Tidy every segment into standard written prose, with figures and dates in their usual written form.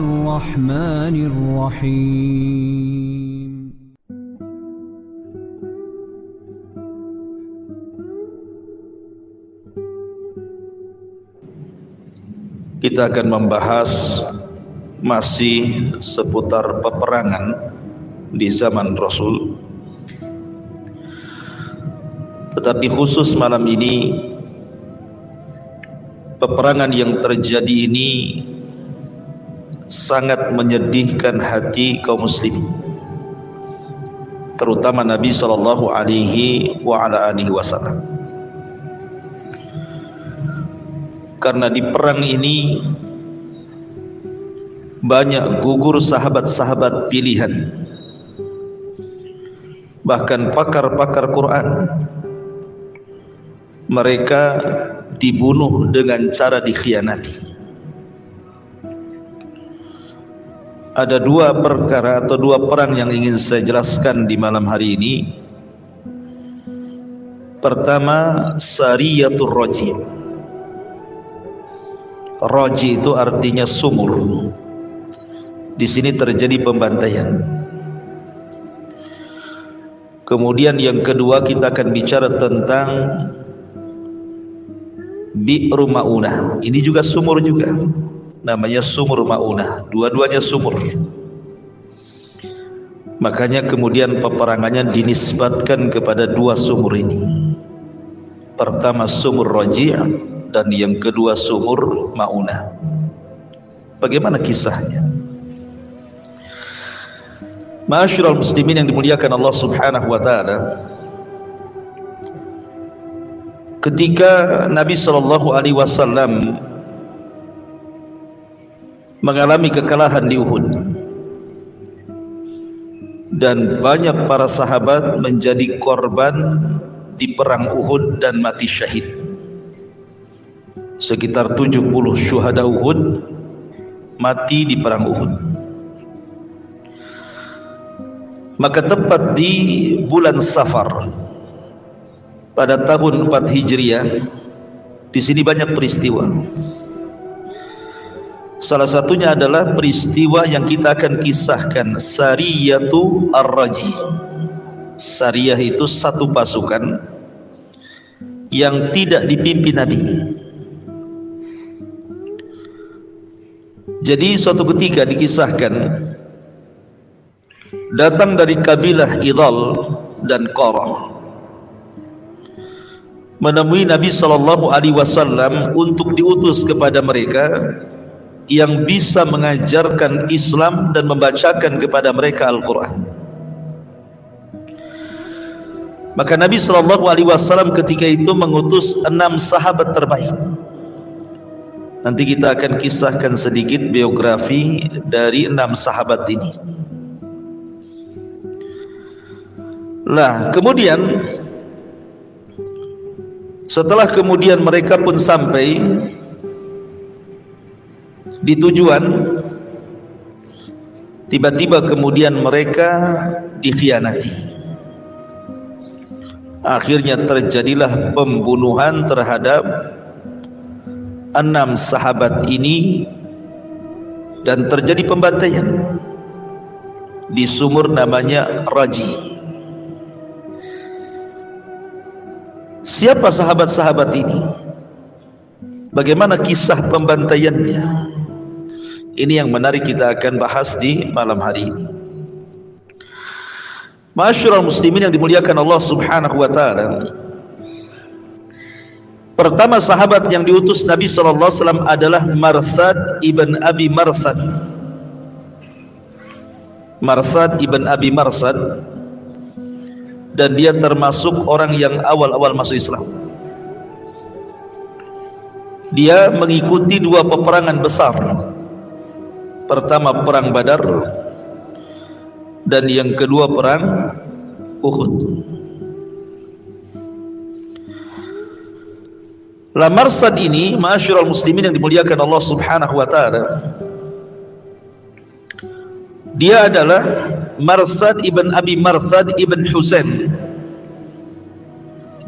الرحمن الرحيم. Kita akan membahas masih seputar peperangan di zaman Rasul, tetapi khusus malam ini peperangan yang terjadi ini sangat menyedihkan hati kaum muslimin, terutama Nabi sallallahu alaihi wasallam. Karena di perang ini banyak gugur sahabat-sahabat pilihan, bahkan pakar-pakar Quran. Mereka dibunuh dengan cara dikhianati. Ada dua perkara atau dua perang yang ingin saya jelaskan di malam hari ini. Pertama, Sariyatul Raji. Raji itu artinya sumur. Di sini terjadi pembantaian. Kemudian yang kedua kita akan bicara tentang Bi'ru Ma'unah. Ini juga sumur juga. Namanya sumur Ma'unah. Dua-duanya sumur. Makanya kemudian peperangannya dinisbatkan kepada dua sumur ini. Pertama sumur Raji' dan yang kedua sumur Ma'unah. Bagaimana kisahnya? Ma'asyiral muslimin yang dimuliakan Allah Subhanahu wa taala, ketika Nabi sallallahu alaihi wasallam mengalami kekalahan di Uhud dan banyak para sahabat menjadi korban di perang Uhud dan mati syahid. Sekitar 70 syuhada Uhud mati di perang Uhud. Maka tepat di bulan Safar pada tahun 4 Hijriah, di sini banyak peristiwa. Salah satunya adalah peristiwa yang kita akan kisahkan, Sariyatu Ar-Raji. Sariyah itu satu pasukan yang tidak dipimpin Nabi. Jadi suatu ketika dikisahkan, datang dari kabilah Idhal dan Qarah menemui Nabi sallallahu alaihi wasallam untuk diutus kepada mereka yang bisa mengajarkan Islam dan membacakan kepada mereka Al-Quran. Maka Nabi sallallahu alaihi wasallam ketika itu mengutus 6 sahabat terbaik. Nanti kita akan kisahkan sedikit biografi dari 6 sahabat ini. Lah, kemudian setelah kemudian mereka pun sampai di tujuan, tiba-tiba kemudian mereka dikhianati. Akhirnya terjadilah pembunuhan terhadap 6 sahabat ini dan terjadi pembantaian di sumur namanya Raji. Siapa sahabat-sahabat ini? Bagaimana kisah pembantaiannya? Ini yang menarik kita akan bahas di malam hari ini. Ma'asyiral muslimin yang dimuliakan Allah Subhanahu wa taala. Pertama sahabat yang diutus Nabi sallallahu alaihi wasallam adalah Marsad ibn Abi Marsad. Marsad ibn Abi Marsad, dan dia termasuk orang yang awal-awal masuk Islam. Dia mengikuti 2 peperangan besar. Pertama perang Badar dan yang kedua perang Uhud. La Marsad ini, ma'asyiral muslimin yang dimuliakan Allah Subhanahu wa taala, dia adalah Marsad ibn Abi Marsad ibn Husain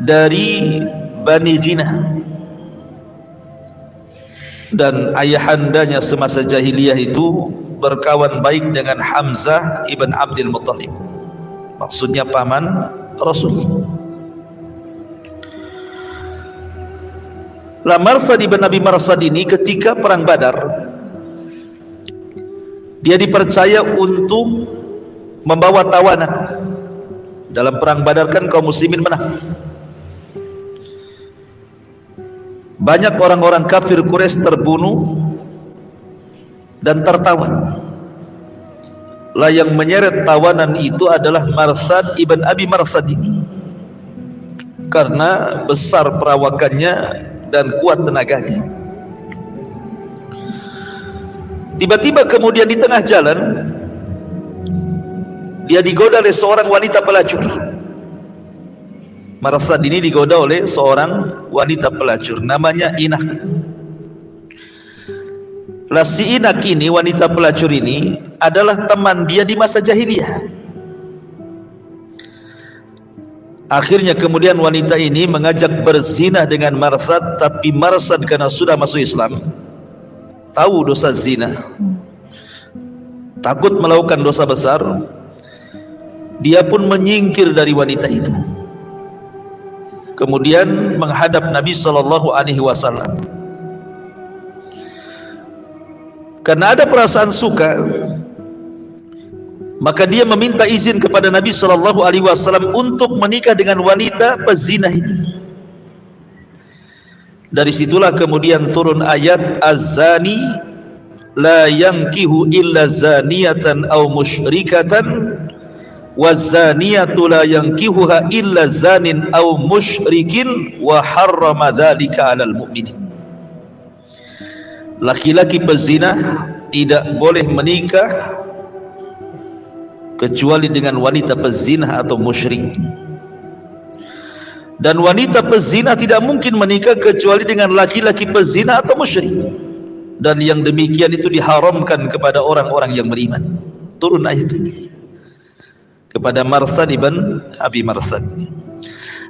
dari Bani Ghinah, dan ayahandanya semasa jahiliyah itu berkawan baik dengan Hamzah ibn Abdul Muttalib, maksudnya paman Rasul. Marsad ibn Abi Marsad ini ketika perang Badar, dia dipercaya untuk membawa tawanan. Dalam perang Badar kan kaum muslimin menang. Banyak orang-orang kafir Quraisy terbunuh dan tertawan. Lah yang menyeret tawanan itu adalah Marsad ibn Abi Marsad ini, karena besar perawakannya dan kuat tenaganya. Tiba-tiba kemudian di tengah jalan dia digoda oleh seorang wanita pelacur. Marsad ini digoda oleh seorang wanita pelacur namanya Inak. Lah si Inak ini, wanita pelacur ini adalah teman dia di masa jahiliyah. Akhirnya kemudian wanita ini mengajak berzina dengan Marsad, tapi Marsad karena sudah masuk Islam, tahu dosa zina, takut melakukan dosa besar, dia pun menyingkir dari wanita itu. Kemudian menghadap Nabi SAW. Karena ada perasaan suka, maka dia meminta izin kepada Nabi SAW untuk menikah dengan wanita pezina ini. Dari situlah kemudian turun ayat Az-zani la yankihu illa zaniyatan aw musyrikatan waz-zaniyatu la yankihuha illa zanin aw musyrikin wa harrama dzalika 'alal mu'minin. Laki-laki pezina tidak boleh menikah kecuali dengan wanita pezina atau musyrik, dan wanita pezina tidak mungkin menikah kecuali dengan laki-laki pezina atau musyrik, dan yang demikian itu diharamkan kepada orang-orang yang beriman. Turun ayat ini kepada Marsad ibn Abi Marsad.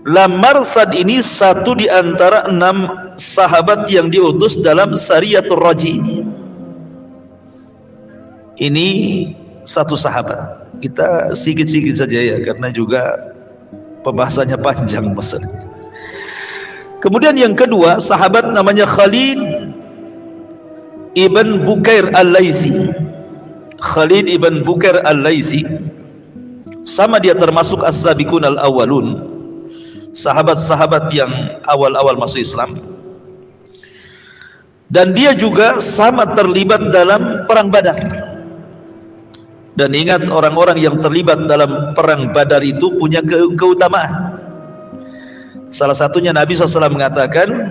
Marsad ini satu di antara 6 sahabat yang diutus dalam Sariyatul Raji ini. Ini satu sahabat. Kita sedikit-sedikit saja ya, karena juga pembahasannya panjang masalahnya. Kemudian yang kedua, sahabat namanya Khalid ibn Bukair al-Laythi. Khalid ibn Bukair al-Laythi, sama dia termasuk as-sabiqun al-awwalun, sahabat-sahabat yang awal-awal masuk Islam. Dan dia juga sama terlibat dalam perang Badar. Dan ingat, orang-orang yang terlibat dalam perang Badar itu punya keutamaan. Salah satunya Nabi SAW mengatakan,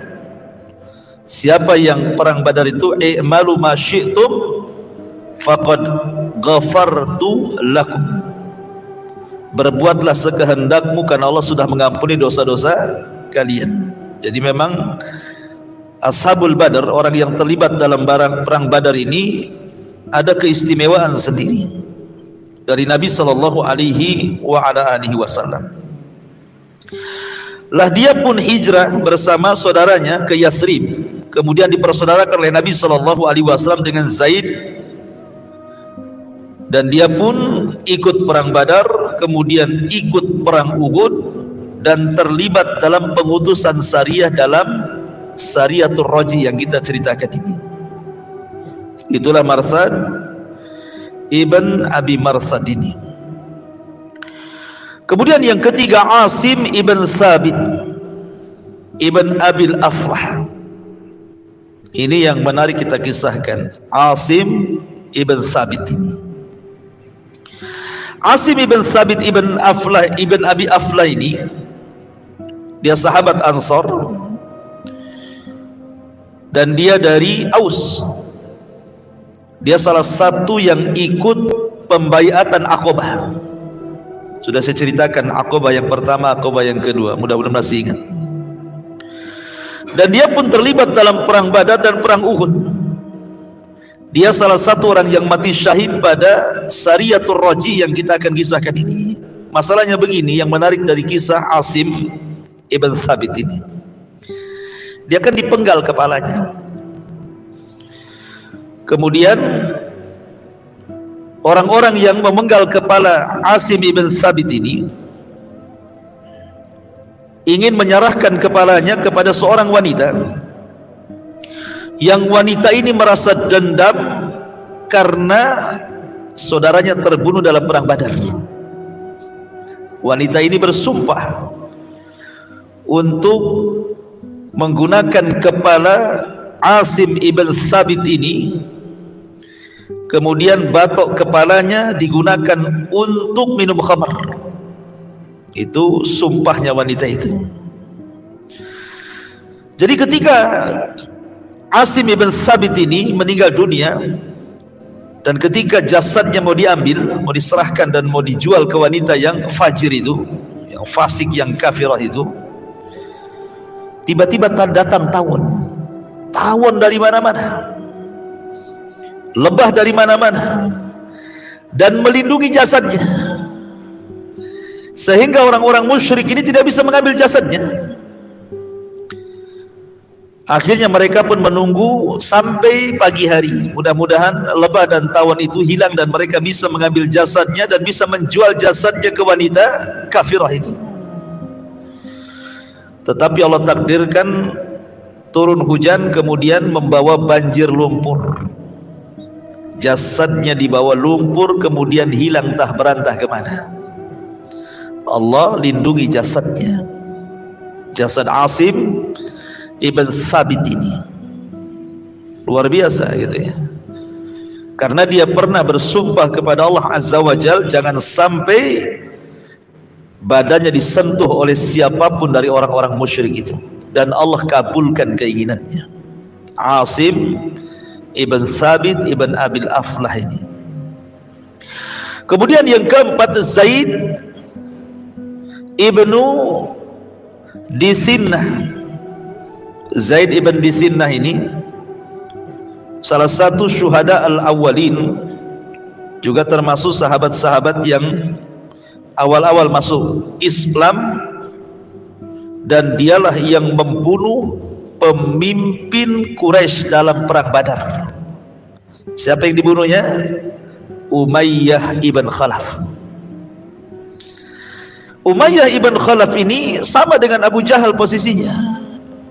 siapa yang perang Badar itu i'malu ma syi'tum faqad ghafartu lakum. Berbuatlah sekehendakmu karena Allah sudah mengampuni dosa-dosa kalian. Jadi memang Ashabul Badar, orang yang terlibat dalam perang Badar ini ada keistimewaan sendiri dari Nabi SAW. Lah dia pun hijrah bersama saudaranya ke Yathrib, kemudian dipersaudarakan oleh Nabi SAW dengan Zaid, dan dia pun ikut perang Badar, kemudian ikut perang Uhud, dan terlibat dalam pengutusan Sariyah dalam Sariyatul Raji yang kita ceritakan ini. Itulah Marsad ibn Abi Marsad ini. Kemudian yang ketiga, Asim ibn Thabit ibn Abil Afrah. Ini yang menarik kita kisahkan, Asim ibn Thabit ini. Asim ibn Thabit ibn Abi Aflah ini, dia sahabat Ansar, dan dia dari Aus. Dia salah satu yang ikut pembaiatan Aqabah. Sudah saya ceritakan Aqabah yang pertama, Aqabah yang kedua, mudah-mudahan masih ingat. Dan dia pun terlibat dalam perang Badar dan perang Uhud. Dia salah satu orang yang mati syahid pada Sariyatul Raji yang kita akan kisahkan ini. Masalahnya begini, yang menarik dari kisah Asim ibn Thabit ini, dia kan dipenggal kepalanya. Kemudian orang-orang yang memenggal kepala Asim ibn Thabit ini ingin menyerahkan kepalanya kepada seorang wanita, yang wanita ini merasa dendam karena saudaranya terbunuh dalam perang Badar. Wanita ini bersumpah untuk menggunakan kepala Asim ibn Thabit ini, kemudian batok kepalanya digunakan untuk minum khamar. Itu sumpahnya wanita itu. Jadi ketika Asim ibn Thabit ini meninggal dunia, dan ketika jasadnya mau diambil, mau diserahkan dan mau dijual ke wanita yang fajir itu, yang fasik, yang kafirah itu, tiba-tiba datang tawon dari mana-mana, lebah dari mana-mana, dan melindungi jasadnya, sehingga orang-orang musyrik ini tidak bisa mengambil jasadnya. Akhirnya mereka pun menunggu sampai pagi hari. Mudah-mudahan lebah dan tawon itu hilang dan mereka bisa mengambil jasadnya dan bisa menjual jasadnya ke wanita kafirah itu. Tetapi Allah takdirkan turun hujan, kemudian membawa banjir lumpur. Jasadnya dibawa lumpur, kemudian hilang entah berantah kemana. Allah lindungi jasadnya, jasad Asim ibn Thabit ini. Luar biasa gitu ya, karena dia pernah bersumpah kepada Allah Azza wa Jal, jangan sampai badannya disentuh oleh siapapun dari orang-orang musyrik itu, dan Allah kabulkan keinginannya. Asim ibn Thabit ibn Abil Aflah ini. Kemudian yang keempat, Zaid ibnu Dithinnah. Zaid ibn Dithinnah ini salah satu syuhada al-awwalin, juga termasuk sahabat-sahabat yang awal-awal masuk Islam, dan dialah yang membunuh pemimpin Quraisy dalam perang Badar. Siapa yang dibunuhnya? Umayyah ibn Khalaf. Umayyah ibn Khalaf ini sama dengan Abu Jahal posisinya,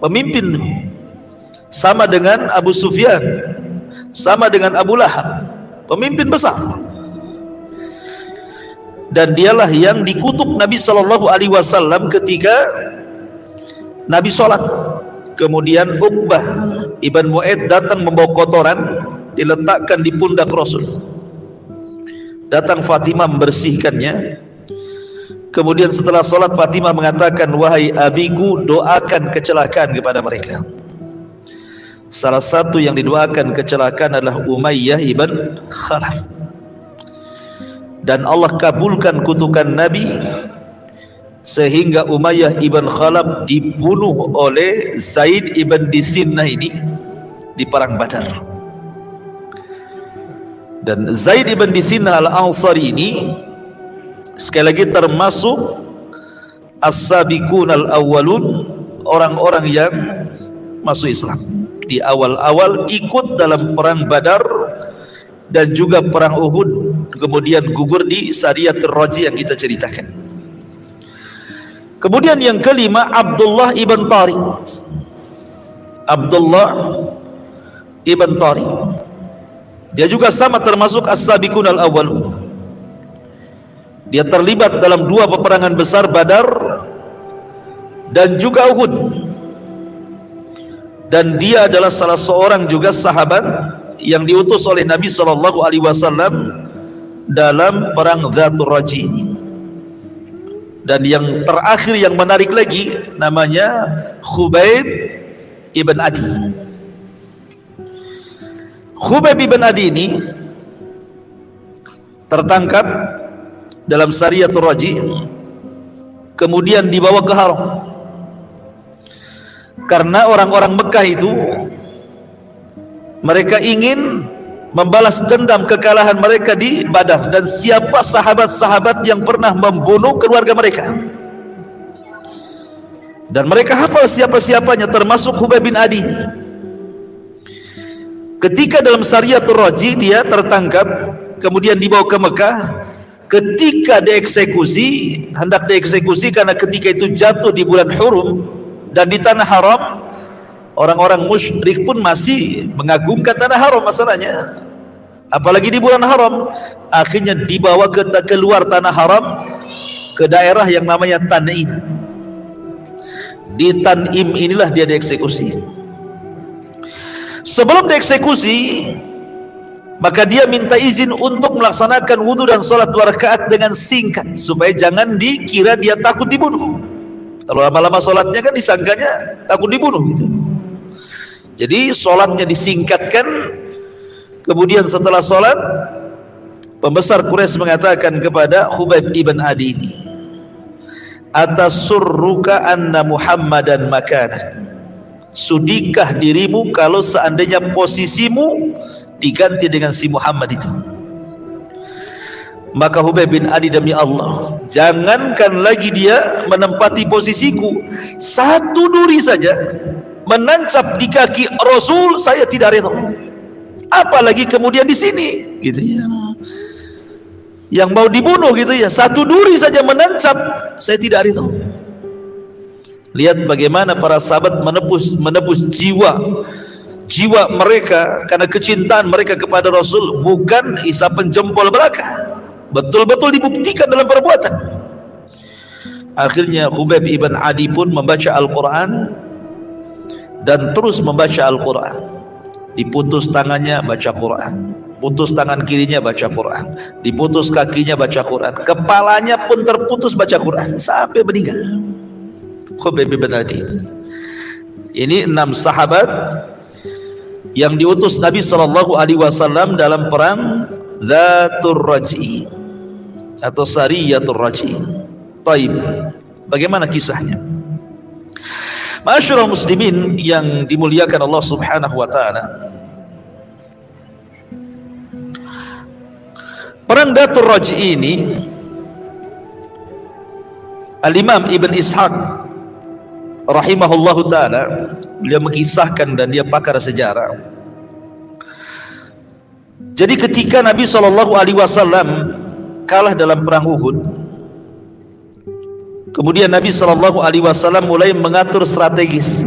pemimpin, sama dengan Abu Sufyan, sama dengan Abu Lahab, pemimpin besar. Dan dialah yang dikutuk Nabi SAW ketika Nabi sholat. Kemudian Uqbah ibn Mu'aid datang membawa kotoran, diletakkan di pundak Rasul. Datang Fatimah membersihkannya. Kemudian setelah sholat, Fatimah mengatakan, wahai abiku, doakan kecelakaan kepada mereka. Salah satu yang didoakan kecelakaan adalah Umayyah ibn Khalaf. Dan Allah kabulkan kutukan Nabi, sehingga Umayyah ibn Khalaf dibunuh oleh Zaid ibn Dithinnah ini di perang Badar. Dan Zaid ibn Dithinnah al-Ansari ini sekali lagi termasuk as-sabiqun al-awwalun, orang-orang yang masuk Islam di awal-awal, ikut dalam perang Badar dan juga perang Uhud, kemudian gugur di Sariyatul Raji yang kita ceritakan. Kemudian yang kelima, Abdullah ibn Tariq. Abdullah ibn Tariq, dia juga sama termasuk as-sabiqun al-awwalun. Dia terlibat dalam dua peperangan besar, Badar dan juga Uhud. Dan dia adalah salah seorang juga sahabat yang diutus oleh Nabi SAW dalam perang Dzatur Raji ini. Dan yang terakhir yang menarik lagi, namanya Khubayb ibn Adi. Khubayb ibn Adi ini tertangkap dalam Sariyatul Raji, kemudian dibawa ke Haram. Karena orang-orang Mekah itu, mereka ingin membalas dendam kekalahan mereka di Badar, dan siapa sahabat-sahabat yang pernah membunuh keluarga mereka. Dan mereka hafal siapa-siapanya, termasuk Khubayb bin Adi ini. Ketika dalam Sariyatul Raji dia tertangkap, kemudian dibawa ke Mekah. Ketika dieksekusi, hendak dieksekusi karena ketika itu jatuh di bulan Hurum dan di tanah haram, orang-orang musyrik pun masih mengagungkan tanah haram masalahnya, apalagi di bulan haram. Akhirnya dibawa ke keluar tanah haram, ke daerah yang namanya Tan'im. Di Tan'im inilah dia dieksekusi. Sebelum dieksekusi, maka dia minta izin untuk melaksanakan wudhu dan sholat 2 rakaat dengan singkat, supaya jangan dikira dia takut dibunuh. Kalau lama-lama sholatnya kan disangkanya takut dibunuh gitu. Jadi sholatnya disingkatkan. Kemudian setelah sholat, pembesar Quraisy mengatakan kepada Khubayb ibn Adi ini, atasurruka anna Muhammadan makanak, sudikah dirimu kalau seandainya posisimu diganti dengan si Muhammad itu? Maka Khubayb bin Adi, demi Allah, jangankan lagi dia menempati posisiku, satu duri saja menancap di kaki Rasul saya tidak reda, apalagi kemudian di sini gitu ya, yang mau dibunuh gitu ya, satu duri saja menancap saya tidak reda. Lihat bagaimana para sahabat menebus jiwa mereka karena kecintaan mereka kepada Rasul, bukan isapan jempol belaka, betul-betul dibuktikan dalam perbuatan. Akhirnya Khubayb ibn Adi pun membaca Al-Quran dan terus membaca Al-Quran. Diputus tangannya baca Quran, putus tangan kirinya baca Quran, diputus kakinya baca Quran, kepalanya pun terputus baca Quran sampai meninggal. Khubayb ibn Adi ini 6 sahabat yang diutus Nabi SAW dalam perang Dzatur Raj'i atau Sariyatul Raj'i. Taib, bagaimana kisahnya? Ma'asyiral muslimin yang dimuliakan Allah Subhanahu wa taala, perang Dzatur Raj'i ini Al-Imam Ibn Ishaq rahimahullahu taala, beliau mengisahkan dan dia pakar sejarah. Jadi ketika Nabi SAW kalah dalam perang Uhud, kemudian Nabi SAW mulai mengatur strategis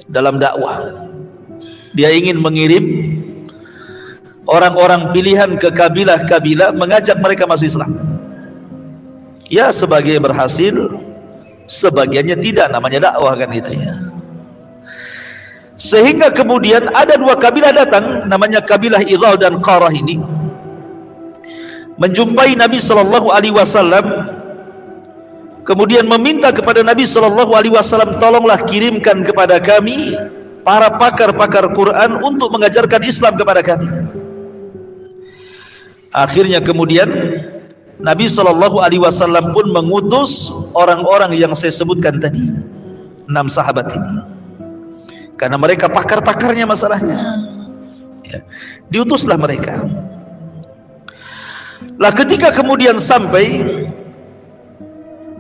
dalam dakwah. Dia ingin mengirim orang-orang pilihan ke kabilah-kabilah, mengajak mereka masuk Islam. Ya, sebagai berhasil, sebagiannya tidak, namanya dakwah kan itu ya. Sehingga kemudian ada 2 kabilah datang, namanya kabilah Idzal dan Qarah ini, menjumpai Nabi SAW, kemudian meminta kepada Nabi SAW, tolonglah kirimkan kepada kami para pakar-pakar Quran untuk mengajarkan Islam kepada kami. Akhirnya kemudian Nabi SAW pun mengutus orang-orang yang saya sebutkan tadi, 6 sahabat ini, karena mereka pakar-pakarnya masalahnya ya. Diutuslah mereka. Lah ketika kemudian sampai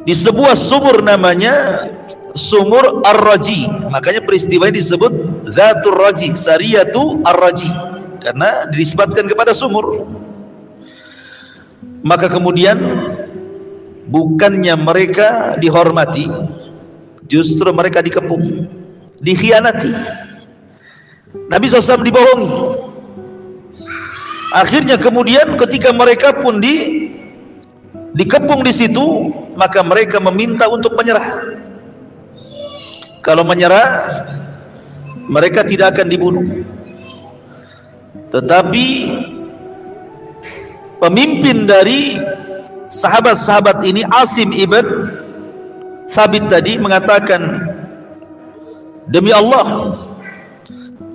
di sebuah sumur namanya Sumur Ar-Raji, makanya peristiwa ini disebut Dzatur Raji, Sariyatu Ar-Raji, karena dinisbatkan kepada sumur. Maka kemudian bukannya mereka dihormati, justru mereka dikepung, dikhianati. Nabi SAW dibohongi. Akhirnya kemudian ketika mereka pun dikepung di situ, maka mereka meminta untuk menyerah. Kalau menyerah, mereka tidak akan dibunuh. Tetapi pemimpin dari sahabat-sahabat ini, Asim ibn Thabit tadi, mengatakan, demi Allah,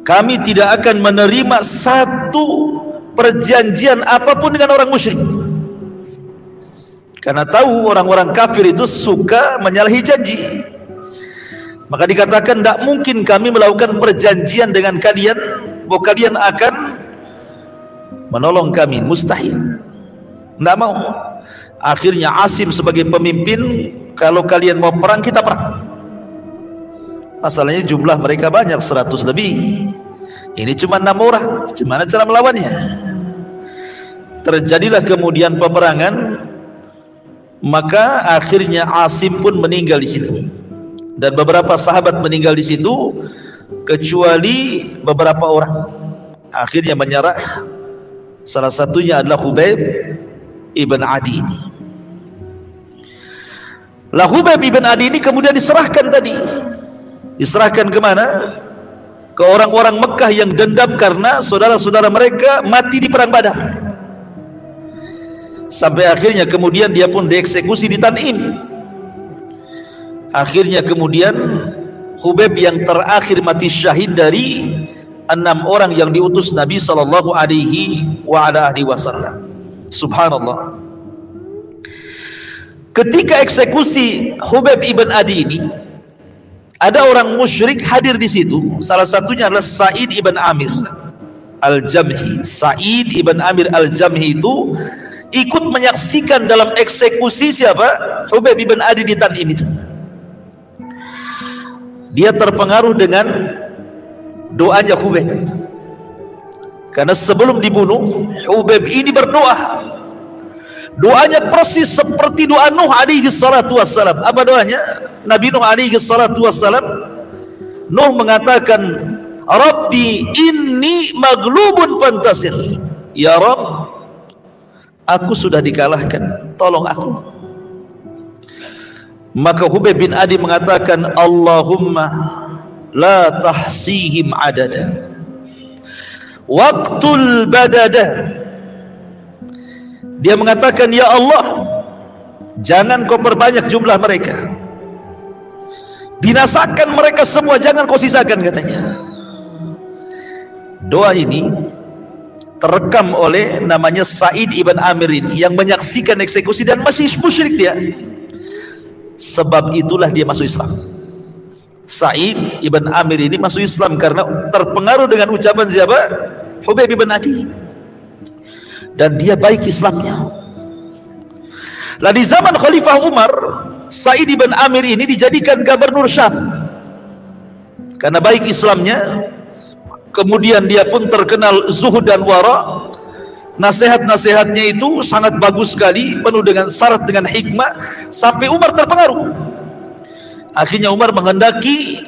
kami tidak akan menerima satu perjanjian apapun dengan orang musyrik. Karena tahu orang-orang kafir itu suka menyalahi janji. Maka dikatakan, tidak mungkin kami melakukan perjanjian dengan kalian bahwa kalian akan menolong kami, mustahil, tidak mau. Akhirnya Asim sebagai pemimpin, kalau kalian mau perang, kita perang. Masalahnya jumlah mereka banyak, 100 lebih, ini cuma 6 orang, gimana cara melawannya? terjadilah kemudian peperangan, maka akhirnya Asim pun meninggal di situ, dan beberapa sahabat meninggal di situ, kecuali beberapa orang akhirnya menyerah. Salah satunya adalah Khubayb ibn Adi ini. Lah Khubayb ibn Adi ini kemudian diserahkan tadi. Diserahkan ke mana? Ke orang-orang Mekah yang dendam karena saudara-saudara mereka mati di perang Badar. Sampai akhirnya kemudian dia pun dieksekusi di Tan'im. Akhirnya kemudian Khubayb yang terakhir mati syahid dari 6 orang yang diutus Nabi sallallahu alaihi wasallam. Subhanallah. Ketika eksekusi Khubayb ibn Adi ini, ada orang musyrik hadir di situ. Salah satunya adalah Sa'id ibn Amir al-Jamhi. Sa'id ibn Amir al-Jamhi itu ikut menyaksikan dalam eksekusi siapa? Khubayb ibn Adi di Tan'im itu. Dia terpengaruh dengan doanya Khubayb, karena sebelum dibunuh Khubayb ini berdoa. Doanya persis seperti doa Nuh alaihi salatu wassalam. Apa doanya? Nabi Nuh alaihi salatu wassalam, Nuh mengatakan, Rabbi inni maghlubun fantasir. Ya Rabb, aku sudah dikalahkan, tolong aku. Maka Khubayb bin Adi mengatakan, Allahumma la tahsihim adada waqtul badada. Dia mengatakan, ya Allah, jangan kau perbanyak jumlah mereka, binasakan mereka semua, jangan kau sisakan, katanya. Doa ini terekam oleh namanya Sa'id ibn Amir ini, yang menyaksikan eksekusi dan masih musyrik dia. Sebab itulah dia masuk Islam. Sa'id ibn Amir ini masuk Islam karena terpengaruh dengan ucapan siapa? Khubayb ibn Adi. Dan dia baik Islamnya. Lah di zaman Khalifah Umar, Sa'id ibn Amir ini dijadikan gubernur Syam karena baik Islamnya. Kemudian dia pun terkenal zuhud dan wara. Nasihat-nasihatnya itu sangat bagus sekali, penuh dengan syarat dengan hikmah, sampai Umar terpengaruh. Akhirnya Umar menghendaki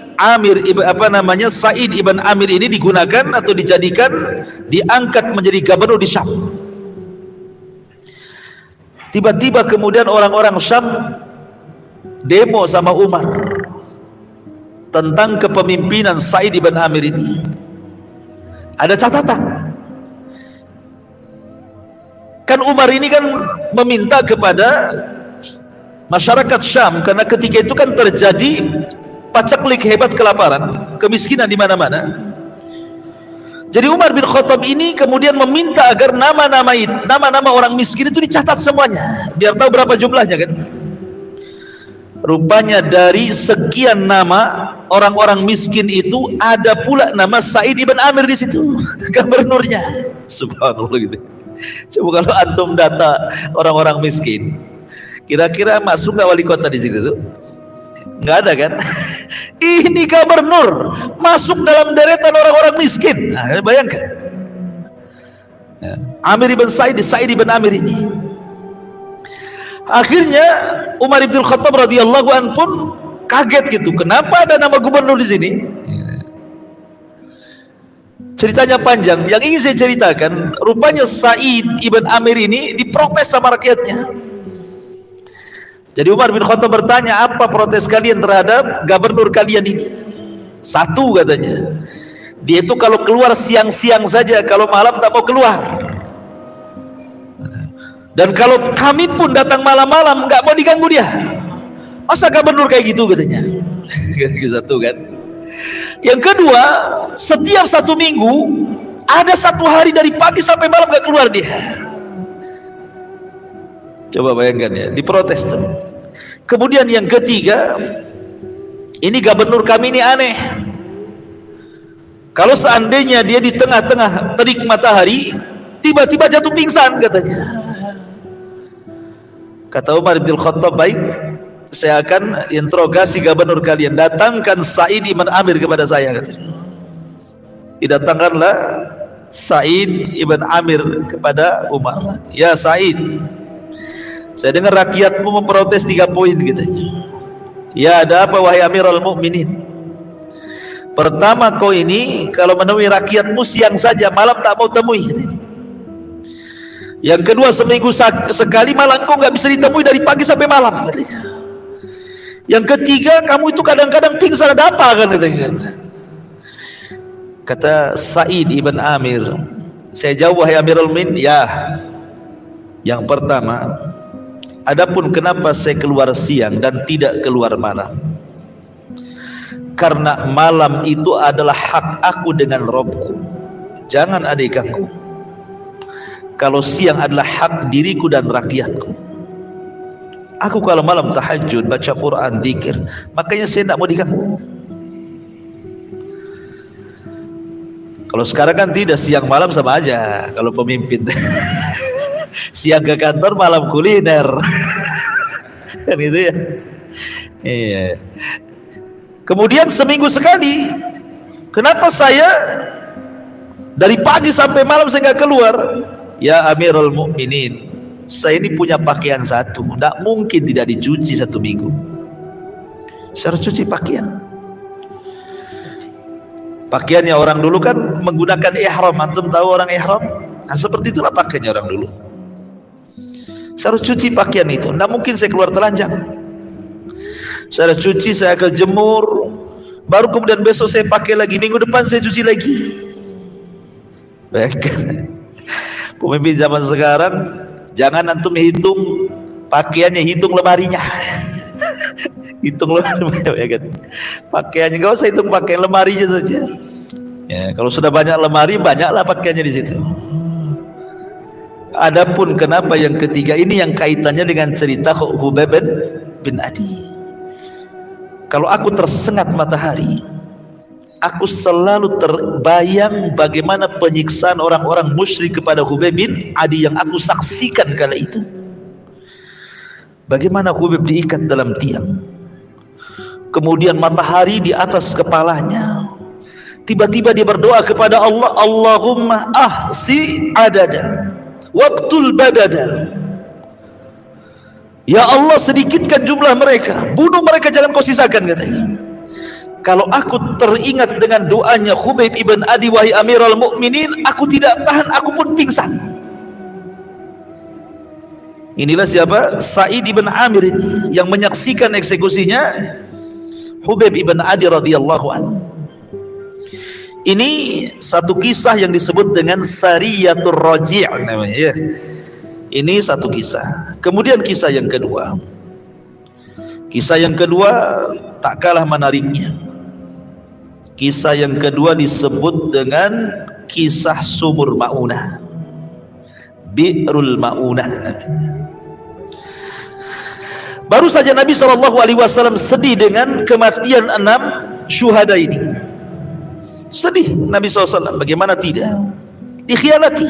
Sa'id ibn Amir ini digunakan atau dijadikan, diangkat menjadi gubernur di Syam. Tiba-tiba kemudian orang-orang Syam demo sama Umar tentang kepemimpinan Sa'id ibn Amir ini. Ada catatan. Kan Umar ini kan meminta kepada masyarakat Syam, karena ketika itu kan terjadi pacaklik hebat, kelaparan, kemiskinan di mana-mana. Jadi Umar bin Khattab ini kemudian meminta agar nama-nama orang miskin itu dicatat semuanya, biar tahu berapa jumlahnya kan. Rupanya dari sekian nama orang-orang miskin itu ada pula nama Sa'id ibn Amir di situ, gubernurnya. Subhanallah gitu. Coba kalau antum data orang-orang miskin, kira-kira masuk nggak wali kota di situ tuh? Nggak ada kan? Ini gubernur masuk dalam deretan orang-orang miskin. Nah, bayangkan. Amir ibn Sa'id ibn Amir ini. Akhirnya Umar ibn Khattab radhiyallahu anhu pun kaget gitu. Kenapa ada nama gubernur di sini? Ceritanya panjang. Yang ingin saya ceritakan, rupanya Sa'id ibn Amir ini diprotes sama rakyatnya. Jadi Umar bin Khattab bertanya, apa protes kalian terhadap gubernur kalian ini? Satu katanya, dia itu kalau keluar siang-siang saja, kalau malam tak mau keluar. Dan kalau kami pun datang malam-malam nggak mau diganggu dia. Masa gubernur kayak gitu katanya? Satu kan. Yang kedua, setiap 1 minggu ada 1 hari dari pagi sampai malam nggak keluar dia. Coba bayangkan ya, diprotes tuh. Kemudian yang ketiga, ini gubernur kami ini aneh. Kalau seandainya dia di tengah-tengah terik matahari, tiba-tiba jatuh pingsan katanya. Kata Umar bin Khattab, baik, saya akan interogasi gubernur kalian. Datangkan Sa'id ibn Amir kepada saya, katanya. Didatangkanlah Sa'id ibn Amir kepada Umar, ya Sa'id, saya dengar rakyatmu memprotes 3 poin katanya. Ya, ada apa wahai Amirul Mukminin? Pertama, kau ini kalau menemui rakyatmu siang saja, malam tak mau temui. Yang kedua, seminggu sekali malah kau nggak bisa ditemui dari pagi sampai malam. Yang ketiga, kamu itu kadang-kadang pingsan, ada apa kan? Kata Sa'id ibn Amir, saya jawab wahai Amirul Mukminin, ya, yang pertama, adapun kenapa saya keluar siang dan tidak keluar malam, karena malam itu adalah hak aku dengan Robku, jangan ada yang ganggu. Kalau siang adalah hak diriku dan rakyatku. Aku kalau malam tahajud, baca Quran, zikir, makanya saya tidak mau diganggu. Kalau sekarang kan tidak, siang malam sama aja kalau pemimpin. Siang ke kantor, malam kuliner. Kan itu ya. Iya. Kemudian seminggu sekali, kenapa saya dari pagi sampai malam saya nggak keluar? Ya Amirul Mukminin, saya ini punya pakaian satu, tidak mungkin tidak dicuci 1 minggu. Saya harus cuci pakaian. Pakaiannya orang dulu kan menggunakan ihram, antum tahu orang ihram? Nah, seperti itulah pakaiannya orang dulu. Saya harus cuci pakaian itu, tidak mungkin saya keluar telanjang. Saya harus cuci, saya akan jemur, baru kemudian besok saya pakai lagi, minggu depan saya cuci lagi. Pemimpin zaman sekarang, jangan antum hitung pakaiannya, hitung lemarinya. Hitung lemarinya, ya kan? Pakaiannya nggak usah hitung pakaian, lemarinya saja. Ya, kalau sudah banyak lemari, banyaklah pakaiannya di situ. Adapun kenapa yang ketiga ini yang kaitannya dengan cerita Khubayb bin Adi. Kalau aku tersengat matahari, aku selalu terbayang bagaimana penyiksaan orang-orang musyrik kepada Khubayb bin Adi yang aku saksikan kala itu. Bagaimana Khubayb diikat dalam tiang, kemudian matahari di atas kepalanya. Tiba-tiba dia berdoa kepada Allah, Allahumma ahsi adada waqtul badada. Ya Allah, sedikitkan jumlah mereka, bunuh mereka, jangan kau sisakan, katanya. Kalau aku teringat dengan doanya Khubayb ibn Adi, wahai Amirul Mukminin, aku tidak tahan, aku pun pingsan. Inilah siapa? Sa'id ibn Amir ini yang menyaksikan eksekusinya Khubayb ibn Adi radhiyallahu anhu. Ini satu kisah yang disebut dengan Sariyatul Raji' namanya, ya. Ini satu kisah. Kemudian kisah yang kedua. Kisah yang kedua tak kalah menariknya. Kisah yang kedua disebut dengan kisah Sumur Ma'unah, Bi'rul Ma'unah. Baru saja Nabi SAW sedih dengan kematian 6 syuhada ini. Sedih Nabi SAW, bagaimana tidak? Dikhianati.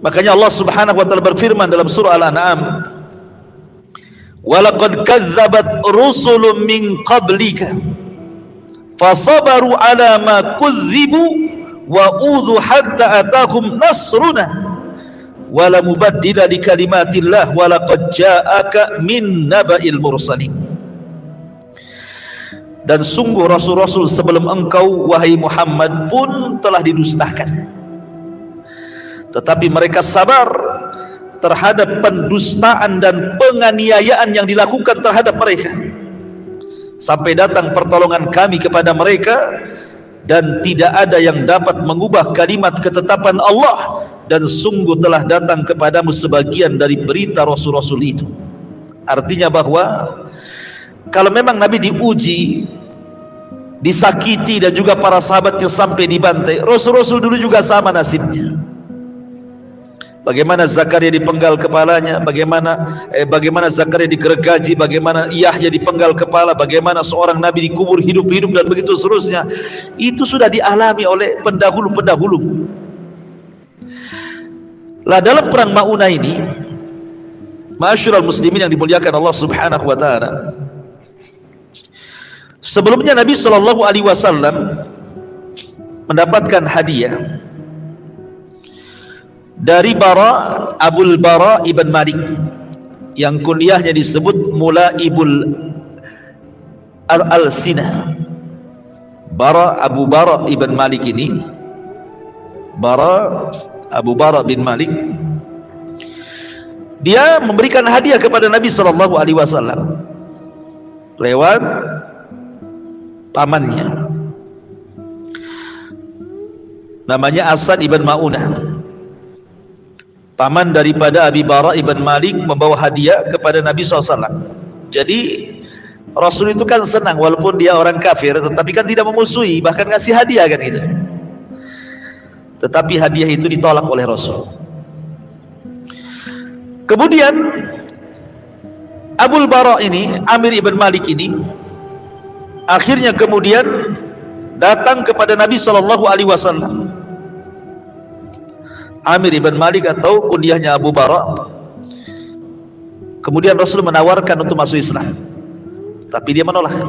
Makanya Allah Subhanahu wa taala berfirman dalam surah Al-An'am, walaqad kazzabat rusulun min qablika fasabaru ala ma kuzzibu wa udhu hatta atahum nasruna wala mubaddila li kalimatillah walaqad ja'aka min naba'il mursalin. Dan sungguh rasul-rasul sebelum engkau wahai Muhammad pun telah didustakan, tetapi mereka sabar terhadap pendustaan dan penganiayaan yang dilakukan terhadap mereka sampai datang pertolongan kami kepada mereka, dan tidak ada yang dapat mengubah kalimat ketetapan Allah, dan sungguh telah datang kepadamu sebagian dari berita rasul-rasul itu. Artinya bahwa kalau memang Nabi diuji, disakiti, dan juga para sahabatnya sampai dibantai, rasul-rasul dulu juga sama nasibnya. Bagaimana Zakaria dipenggal kepalanya, bagaimana Zakaria digergaji, bagaimana Yahya dipenggal kepala, bagaimana seorang nabi dikubur hidup-hidup, dan begitu seterusnya. Itu sudah dialami oleh pendahulu-pendahulu. Lah dalam perang Ma'unah ini, ma'asyiral muslimin yang dimuliakan Allah Subhanahu wa taala, sebelumnya Nabi SAW mendapatkan hadiah dari Abul Bara ibn Malik yang kunyahnya disebut Mulaibul Al-Sinah. Abu Bara ibn Malik ini, Abu Bara bin Malik, dia memberikan hadiah kepada Nabi sallallahu alaihi wasallam lewat pamannya, namanya Asad ibn Ma'unah. Paman daripada Abi Bara ibn Malik membawa hadiah kepada Nabi SAW. Jadi Rasul itu kan senang, walaupun dia orang kafir, tetapi kan tidak memusuhi, bahkan ngasih hadiah kan gitu. Tetapi hadiah itu ditolak oleh Rasul. Kemudian Abul Bara ini, Amir ibn Malik ini, akhirnya kemudian datang kepada Nabi SAW. Amir ibn Malik atau kunyahnya Abu Bara. Kemudian Rasul menawarkan untuk masuk Islam, tapi dia menolak.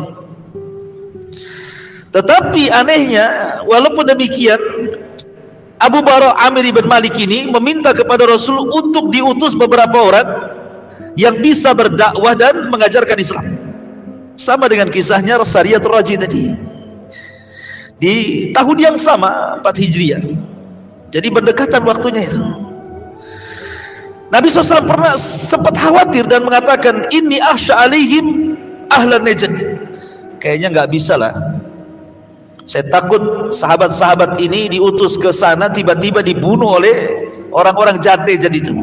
Tetapi anehnya, walaupun demikian, Abu Bara Amir ibn Malik ini meminta kepada Rasul untuk diutus beberapa orang yang bisa berdakwah dan mengajarkan Islam. Sama dengan kisahnya Sariyatul Raji tadi, di tahun yang sama, 4 Hijriah. Jadi berdekatan waktunya itu. Nabi SAW pernah sempat khawatir dan mengatakan, inni akhsha alaihim ahlan Najd. Kayaknya nggak bisa lah, saya takut sahabat-sahabat ini diutus ke sana tiba-tiba dibunuh oleh orang-orang jahat Najd itu.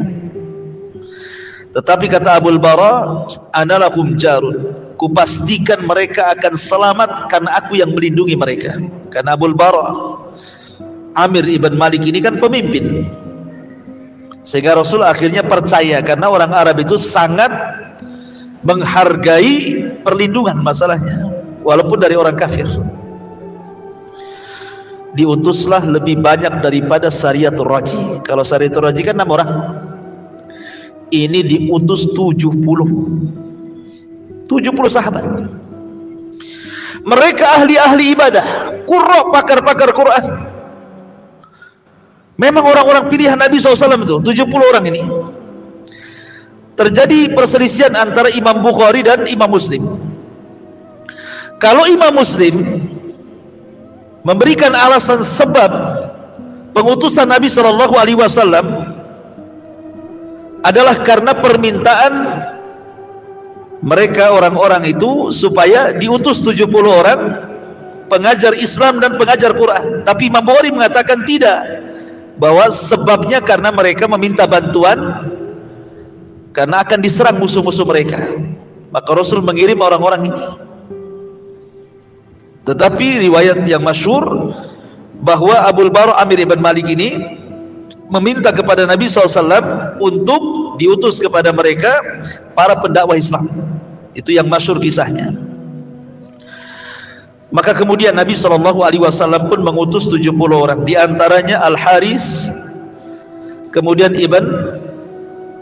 Tetapi kata Abul Bara, ana lakum jarun, kupastikan mereka akan selamat karena aku yang melindungi mereka. Karena Abul Bara Amir ibn Malik ini kan pemimpin, sehingga Rasul akhirnya percaya, karena orang Arab itu sangat menghargai perlindungan masalahnya, walaupun dari orang kafir. Diutuslah lebih banyak daripada Sariyatul Raji. Kalau Sariyatul Raji kan 6 orang, ini diutus 70 sahabat. Mereka ahli-ahli ibadah, qurra, pakar-pakar Quran. Memang orang-orang pilihan Nabi SAW itu 70 orang ini. Terjadi perselisihan antara Imam Bukhari dan Imam Muslim. Kalau Imam Muslim memberikan alasan sebab pengutusan Nabi SAW adalah karena permintaan mereka orang-orang itu supaya diutus 70 orang pengajar Islam dan pengajar Quran. Tapi Imam Bukhari mengatakan tidak, bahwa sebabnya karena mereka meminta bantuan karena akan diserang musuh-musuh mereka. Maka Rasul mengirim orang-orang ini. Tetapi riwayat yang masyhur bahwa Abul Bara Amir ibn Malik ini meminta kepada Nabi SAW untuk diutus kepada mereka para pendakwah Islam. Itu yang masyhur kisahnya. Maka kemudian Nabi SAW pun mengutus 70 orang, di antaranya Al-Haris, kemudian Ibn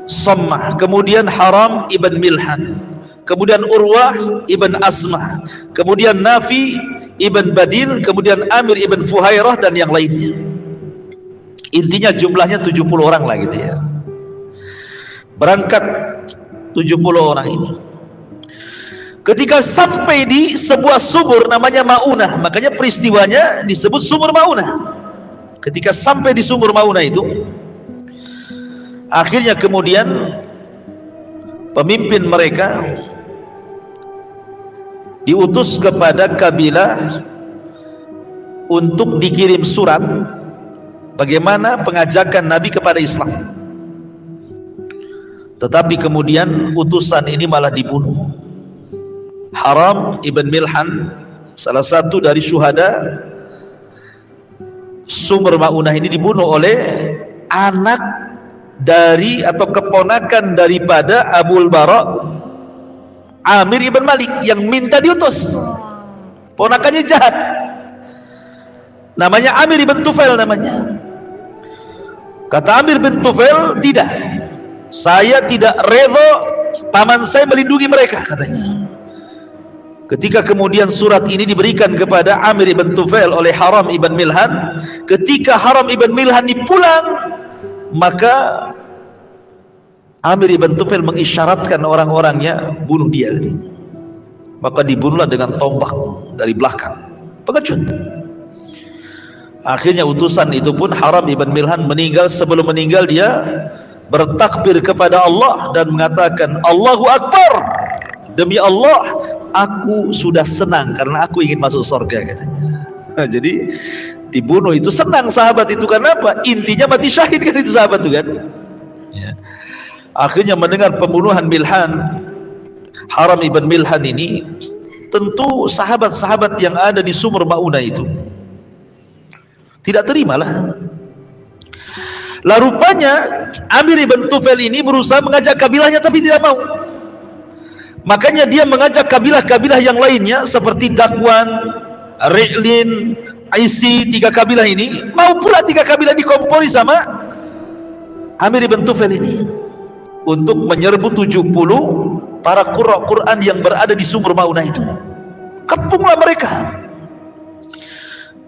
Sammah, kemudian Haram Ibn Milhan, kemudian Urwah Ibn Asmah, kemudian Nafi Ibn Badil, kemudian Amir Ibn Fuhairah, dan yang lainnya. Intinya jumlahnya 70 orang lah gitu ya. Berangkat 70 orang ini. Ketika sampai di sebuah sumur namanya Ma'unah, makanya peristiwanya disebut sumur Ma'unah. Ketika sampai di sumur Ma'unah itu, akhirnya kemudian pemimpin mereka diutus kepada kabilah untuk dikirim surat bagaimana pengajakan Nabi kepada Islam. Tetapi kemudian utusan ini malah dibunuh. Haram Ibn Milhan, salah satu dari syuhada sumur Ma'unah ini, dibunuh oleh anak dari atau keponakan daripada Abul Bara Amir ibn Malik yang minta diutus. Ponakannya jahat, namanya Amir ibn Tufail namanya. Kata Amir bin Tufail, tidak, saya tidak redha paman saya melindungi mereka, katanya. Ketika kemudian surat ini diberikan kepada Amir ibn Tufail oleh Haram ibn Milhan, ketika Haram ibn Milhan dipulang, maka Amir ibn Tufail mengisyaratkan orang-orangnya bunuh dia. Maka dibunuhlah dengan tombak dari belakang, pengecut. Akhirnya utusan itu pun Haram ibn Milhan meninggal. Sebelum meninggal dia bertakbir kepada Allah dan mengatakan, Allahu Akbar, demi Allah aku sudah senang karena aku ingin masuk surga, katanya. Jadi dibunuh itu senang sahabat itu, karena apa? Intinya mati syahid kan itu sahabat itu kan ya. Akhirnya mendengar pembunuhan Milhan, Haram ibn Milhan ini, tentu sahabat-sahabat yang ada di sumur Maunah itu tidak terimalah. Lah rupanya Amir ibn Tufail ini berusaha mengajak kabilahnya tapi tidak mau. Makanya dia mengajak kabilah-kabilah yang lainnya seperti Dakwan, Ri'lin, Aisi, 3 kabilah ini. Mau pula 3 kabilah dikompori sama Amir ibn Tufail ini untuk menyerbu 70 para qurra Quran yang berada di sumur Maunah itu. Kepunglah mereka.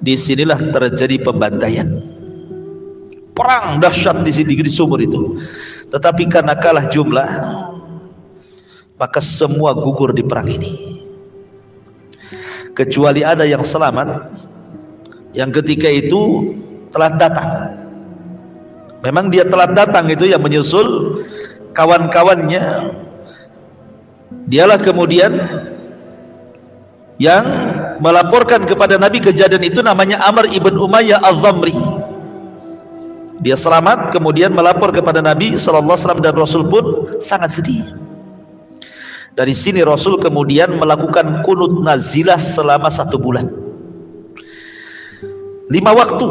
Disinilah terjadi pembantaian, perang dahsyat di sumur itu. Tetapi karena kalah jumlah, maka semua gugur di perang ini, kecuali ada yang selamat, yang ketika itu telat datang. Memang dia telat datang itu yang menyusul kawan-kawannya. Dialah kemudian yang melaporkan kepada Nabi kejadian itu, namanya Amr ibn Umayyah al-Dhamri. Dia selamat kemudian melapor kepada Nabi SAW, dan Rasul pun sangat sedih. Dari sini Rasul kemudian melakukan kunut nazilah selama 1 bulan, 5 waktu,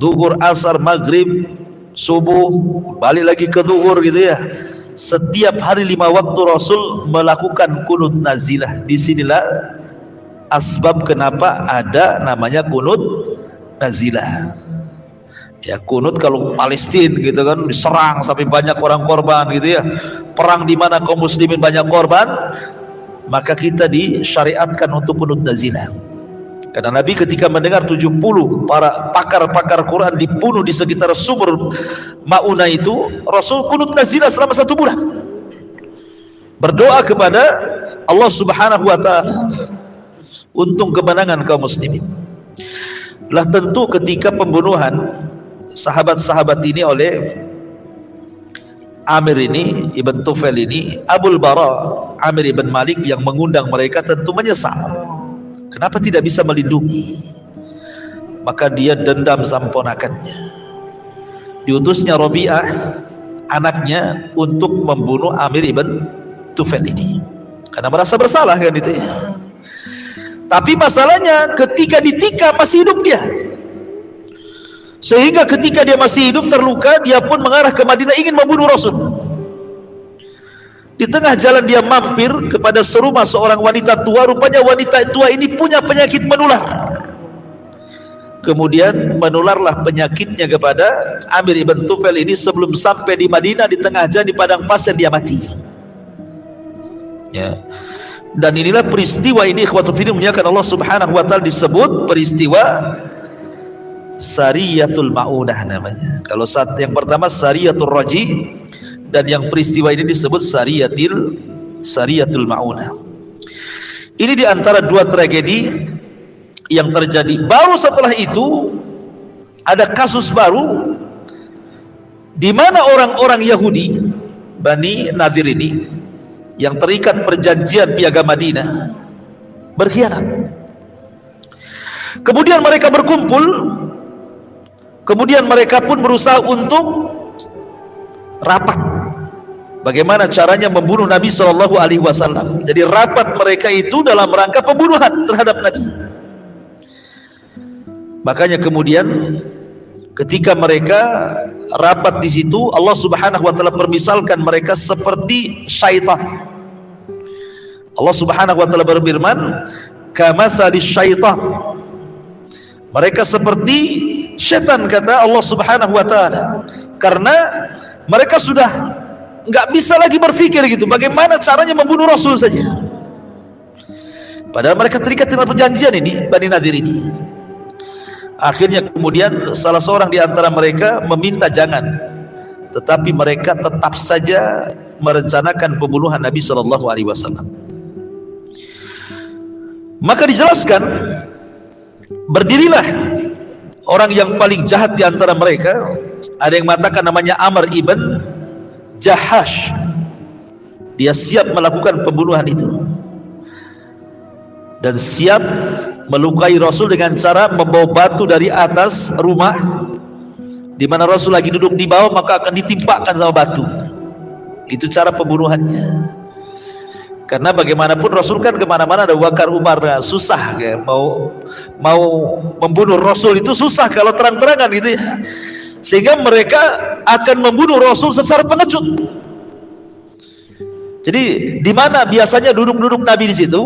zuhur, asar, maghrib, subuh, balik lagi ke zuhur gitu ya. Setiap hari 5 waktu Rasul melakukan kunut nazilah. Disinilah asbab kenapa ada namanya kunut nazilah. Ya, kunut kalau Palestina gitu kan, diserang sampai banyak orang korban gitu ya, perang di mana kaum muslimin banyak korban, maka kita disyariatkan untuk kunut nazilah. Karena Nabi ketika mendengar 70 para pakar-pakar Quran dibunuh di sekitar sumur Maunah itu, Rasul kunut nazilah selama 1 bulan, berdoa kepada Allah Subhanahu wa ta'ala untuk kemenangan kaum muslimin. Lah tentu ketika pembunuhan sahabat-sahabat ini oleh Amir ini ibn Tufail ini, Abul Bara Amir ibn Malik yang mengundang mereka tentu menyesal. Kenapa tidak bisa melindungi? Maka dia dendam sama ponakannya. Diutusnya Rabi'ah anaknya untuk membunuh Amir ibn Tufail ini karena merasa bersalah kan itu ya. Tapi masalahnya ketika ditikam masih hidup dia, sehingga ketika dia masih hidup terluka, dia pun mengarah ke Madinah ingin membunuh Rasul. Di tengah jalan dia mampir kepada serumah seorang wanita tua. Rupanya wanita tua ini punya penyakit menular. Kemudian menularlah penyakitnya kepada Amir ibn Tufail ini. Sebelum sampai di Madinah, di tengah jalan di padang pasir dia mati ya. Dan inilah peristiwa ini, ikhwatul fillah muliakan Allah Subhanahu wa ta'ala, disebut peristiwa Sariyatul Maunah namanya. Kalau saat yang pertama Sariyatul Raji, dan yang peristiwa ini disebut Sariyatul Maunah. Ini diantara 2 tragedi yang terjadi. Baru setelah itu ada kasus baru di mana orang-orang Yahudi Bani Nadir ini yang terikat perjanjian piagam Madinah berkhianat. Kemudian mereka berkumpul. Kemudian mereka pun berusaha untuk rapat bagaimana caranya membunuh Nabi SAW. Jadi rapat mereka itu dalam rangka pembunuhan terhadap Nabi. Makanya kemudian ketika mereka rapat di situ, Allah Subhanahu wa ta'ala permisalkan mereka seperti syaitan. Allah Subhanahu wa ta'ala berfirman, kamatsali syaitan. Mereka seperti syaitan, kata Allah Subhanahu wa ta'ala, karena mereka sudah nggak bisa lagi berpikir gitu bagaimana caranya membunuh Rasul saja. Padahal mereka terikat dengan perjanjian ini, Bani Nadir ini. Akhirnya kemudian salah seorang di antara mereka meminta jangan, tetapi mereka tetap saja merencanakan pembunuhan Nabi SAW. Maka dijelaskan, berdirilah orang yang paling jahat di antara mereka. Ada yang mengatakan namanya Amr ibn Jahash. Dia siap melakukan pembunuhan itu dan siap melukai Rasul dengan cara membawa batu dari atas rumah di mana Rasul lagi duduk di bawah, maka akan ditimpakan sama batu. Itu cara pembunuhannya. Karena bagaimanapun Rasul kan kemana-mana, ada Bakar, Umar, susah ya. Mau membunuh Rasul itu susah kalau terang-terangan gitu ya. Sehingga mereka akan membunuh Rasul secara pengecut. Jadi di mana biasanya duduk-duduk Nabi di situ,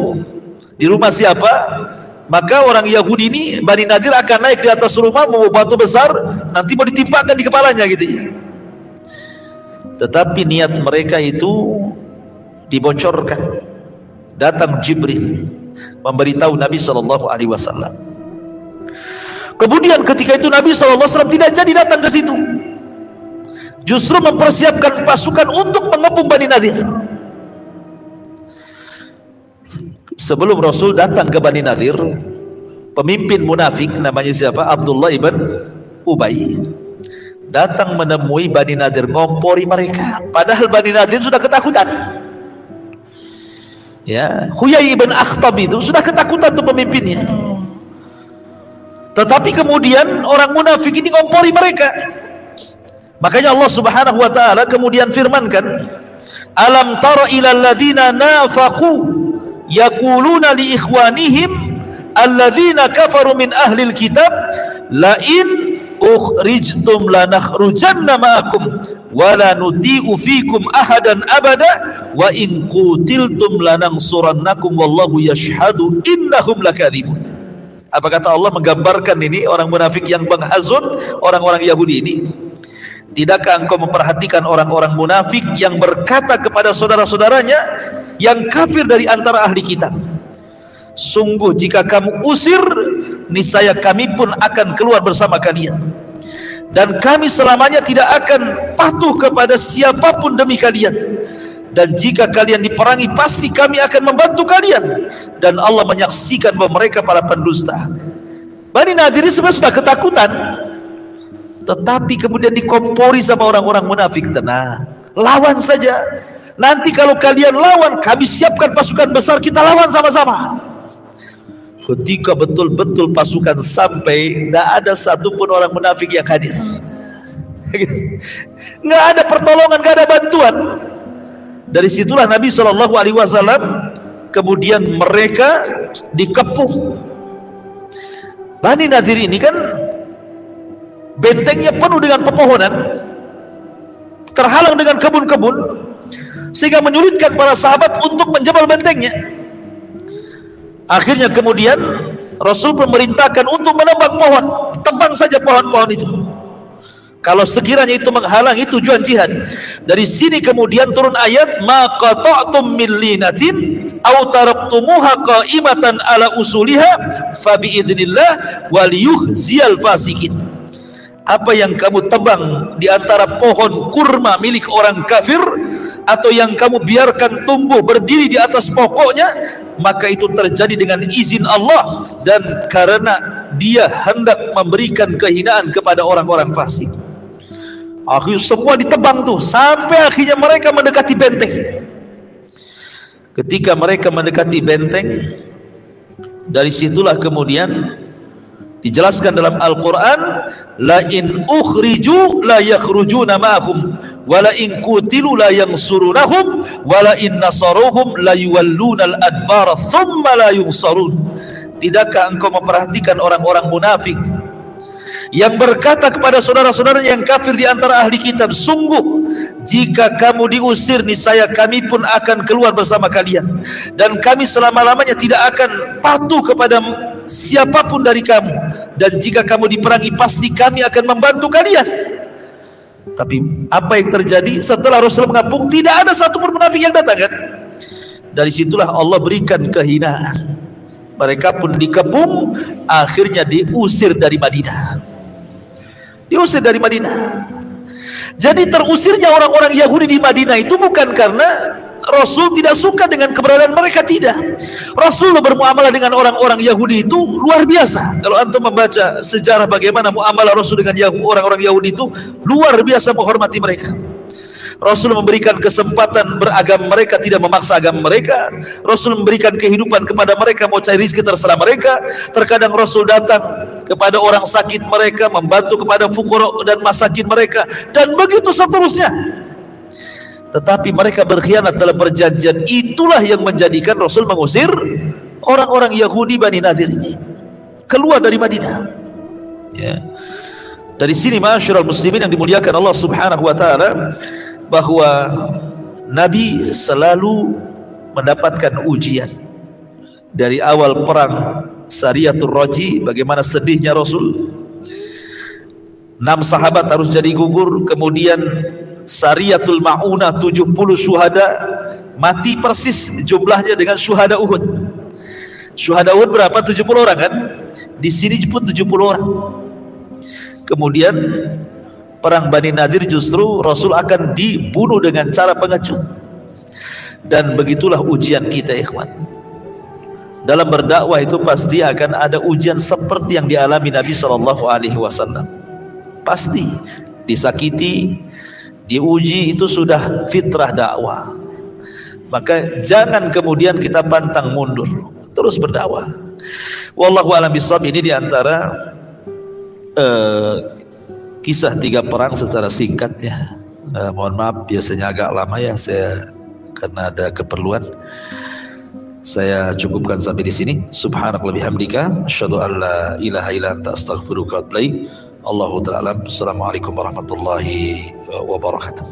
di rumah siapa, maka orang Yahudi ini, Bani Nadir, akan naik di atas rumah membawa batu besar, nanti mau ditimpakan di kepalanya gitu ya. Tetapi niat mereka itu dibocorkan. Datang Jibril memberitahu Nabi SAW. Kemudian ketika itu Nabi SAW tidak jadi datang ke situ, justru mempersiapkan pasukan untuk mengepung Bani Nadir. Sebelum Rasul datang ke Bani Nadir, pemimpin munafik namanya siapa? Abdullah ibn Ubay datang menemui Bani Nadir, ngompori mereka. Padahal Bani Nadir sudah ketakutan. Ya, Huyai ibn Akhtab itu sudah ketakutan tuh pemimpinnya. Tetapi kemudian orang munafik ini ngompori mereka. Makanya Allah Subhanahu wa taala kemudian firmankan, "Alam tara ilal ladzina nafaqu yaquluna li ikhwanihim alladzina kafaru min ahlil kitab la in ukhrijtum lanakhrujanna ma'akum wa la nuti'u fikum ahadan abada wa in qutiltum lanansurannakum wallahu yashhadu innahum lakadzibun." Apa kata Allah menggambarkan ini orang munafik yang menghasut orang-orang Yahudi ini? Tidakkah engkau memperhatikan orang-orang munafik yang berkata kepada saudara-saudaranya yang kafir dari antara ahli kitab, sungguh jika kamu usir, niscaya kami pun akan keluar bersama kalian, dan kami selamanya tidak akan patuh kepada siapapun demi kalian, dan jika kalian diperangi pasti kami akan membantu kalian, dan Allah menyaksikan bahwa mereka para pendusta. Bani Nadir sebenarnya sudah ketakutan, tetapi kemudian dikompori sama orang-orang munafik. Tenang, lawan saja. Nanti kalau kalian lawan, kami siapkan pasukan besar, kita lawan sama-sama. Ketika betul-betul pasukan sampai, tidak ada satupun orang munafik yang hadir. Nggak ada pertolongan, nggak ada bantuan. Dari situlah Nabi SAW kemudian mereka dikepung. Bani Nadir ini kan bentengnya penuh dengan pepohonan, terhalang dengan kebun-kebun, sehingga menyulitkan para sahabat untuk menjebol bentengnya. Akhirnya kemudian Rasul memerintahkan untuk menebang pohon, tebang saja pohon-pohon itu. Kalau sekiranya itu menghalangi tujuan jihad. Dari sini kemudian turun ayat, ma qata'tum min linatin aw taraktumuha qa'imatan ala usuliha fa bi idznillah wal yuhziyal fasikin. Apa yang kamu tebang di antara pohon kurma milik orang kafir, atau yang kamu biarkan tumbuh berdiri di atas pokoknya, maka itu terjadi dengan izin Allah dan karena Dia hendak memberikan kehinaan kepada orang-orang fasik. Akhirnya semua ditebang tuh, sampai akhirnya mereka mendekati benteng. Ketika mereka mendekati benteng, dari situlah kemudian dijelaskan dalam Al-Quran, la in ukhriju la yakhrujuna ma'ahum wa la in qutilu la yansurunahum wa la in nasaruhum la yuwalluna al-adbara thumma la yunsarun. Tidakkah engkau memperhatikan orang-orang munafik yang berkata kepada saudara-saudara yang kafir di antara ahli kitab, sungguh jika kamu diusir, niscaya kami pun akan keluar bersama kalian, dan kami selama-lamanya tidak akan patuh kepada siapapun dari kamu, dan jika kamu diperangi pasti kami akan membantu kalian. Tapi apa yang terjadi setelah Rasul mengapung? Tidak ada satupun munafik yang datang kan? Dari situlah Allah berikan kehinaan. Mereka pun dikepung, akhirnya diusir dari Madinah. Diusir dari Madinah. Jadi terusirnya orang-orang Yahudi di Madinah itu bukan karena Rasul tidak suka dengan keberadaan mereka, tidak. Rasul bermuamalah dengan orang-orang Yahudi itu luar biasa. Kalau antum membaca sejarah bagaimana muamalah Rasul dengan orang-orang Yahudi itu luar biasa, menghormati mereka. Rasul memberikan kesempatan beragama mereka, tidak memaksa agama mereka. Rasul memberikan kehidupan kepada mereka, mau cari rezeki terserah mereka. Terkadang Rasul datang kepada orang sakit mereka, membantu kepada fuqara dan masakin mereka, dan begitu seterusnya. Tetapi mereka berkhianat dalam perjanjian. Itulah yang menjadikan Rasul mengusir orang-orang Yahudi Bani Nadir ini keluar dari Madinah. Ya. Dari sini ma'asyiral muslimin yang dimuliakan Allah Subhanahu wa taala, bahwa Nabi selalu mendapatkan ujian. Dari awal perang Sariyatul Raji, bagaimana sedihnya Rasul, 6 sahabat harus jadi gugur. Kemudian Sariyatul Ma'unah, 70 syuhada mati persis jumlahnya dengan syuhada Uhud. Syuhada Uhud berapa? 70 orang kan? Di sini pun 70 orang. Kemudian perang Bani Nadir justru Rasul akan dibunuh dengan cara pengecut. Dan begitulah ujian kita, ikhwan. Dalam berdakwah itu pasti akan ada ujian seperti yang dialami Nabi SAW. Pasti disakiti, diuji, itu sudah fitrah dakwah. Maka jangan kemudian kita pantang mundur, terus berdakwah. Wallahu a'lam bishawab. Ini diantara kisah 3 perang secara singkat ya. Mohon maaf biasanya agak lama ya, saya karena ada keperluan. Saya cukupkan sampai di sini. Subhanallah bihamdika, asyhadu an la ilaha illa anta, astaghfiruka wa atubu ilaik. Allahu ta'ala alam. Assalamualaikum warahmatullahi wabarakatuh.